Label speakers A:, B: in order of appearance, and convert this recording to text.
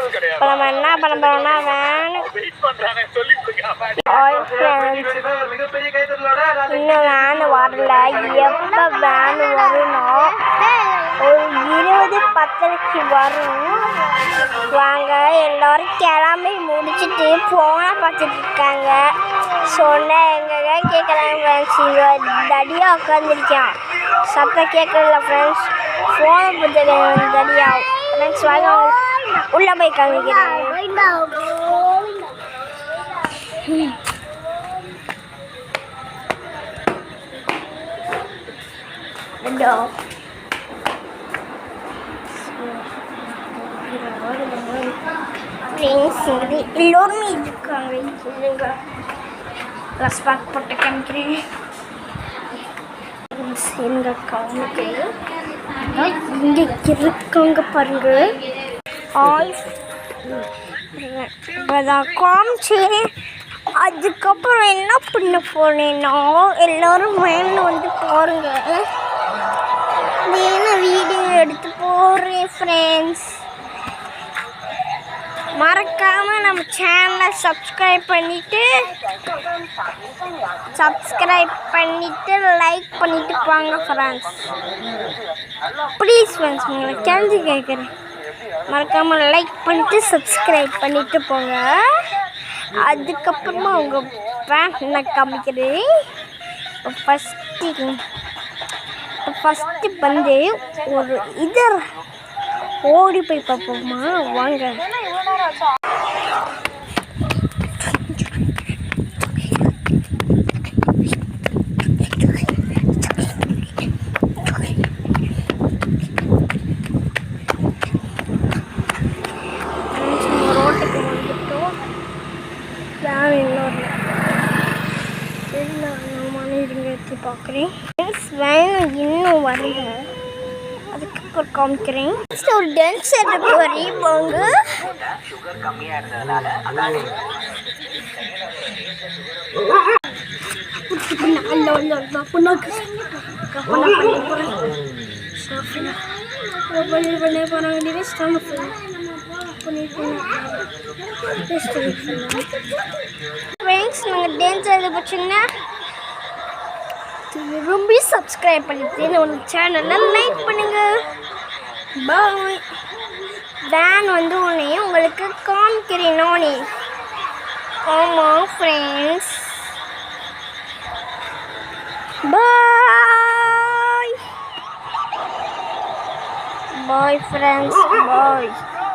A: இப்போ நம்ம என்ன பண்ண போறோம்னா வேன் இன்னும் வேன் வரல. எப்போ வேன் வரணும்? ஒரு 20:10 வரும். வாங்க எல்லாரும் கிளம்பி முடிச்சுட்டு போனை பார்த்துட்டு இருக்காங்க. சொன்ன எங்க கேட்குறாங்க ஃப்ரெண்ட்ஸ். இங்கே தடியாக உட்காந்துருக்கான். சத்தம் கேட்கல ஃப்ரெண்ட்ஸ். ஃபோனை பிடிச்ச தடியா ஃப்ரெண்ட்ஸ். வாங்க உள்ளே போய் காமிக்கிறேன். எல்லோருமே இருக்காங்க. ப்ளஸ் பேக் போட்டு காமிக்கிறேன். எங்க காமிக்கிறேன். இங்க இருக்காங்க பாருங்க. காமிச்சேன். அதுக்கப்புறம் என்ன பண்ண போனேன்னா எல்லோரும் வேனில் வந்து பாருங்க. வீடியோ எடுத்து போடுறேன் ஃப்ரெண்ட்ஸ். மறக்காம நம்ம சேனலை சப்ஸ்கிரைப் பண்ணிட்டு லைக் பண்ணிட்டு போங்க ஃப்ரெண்ட்ஸ். ப்ளீஸ் ஃப்ரெண்ட்ஸ், உங்களை கேள்வி கேட்குறேன். மறக்காம லைக் பண்ணிட்டு சப்ஸ்கிரைப் பண்ணிட்டு போங்க. அதுக்கப்புறமா உங்கள் வேன் நான் காமிக்கிறேன். ஃபஸ்ட்டு வந்து ஒரு இது ஓடி போய் பார்ப்போமா? வாங்க. ரோட்டுக்கு வந்துட்டோம். வேன் இன்னொரு இருங்க எடுத்து பார்க்குறேன். வேன் இன்னும் வரல. அதுக்கப்புறம் காமிக்கிறேன். ஒரு டான்ஸ் ஆடுற போறி போங்க. நாங்கள் டான்ஸ் ஆட போச்சுன்னா ரொம்ப சப்ஸ்கிரைப் பண்ணிட்டு நம்ம சேனலை லைக் பண்ணுங்க. பாய். வேன் வந்து உங்களுக்கு காமிக்கிறேன் நானே. ஆமாம் ஃப்ரெண்ட்ஸ். பாய். Bye friends. பாய்.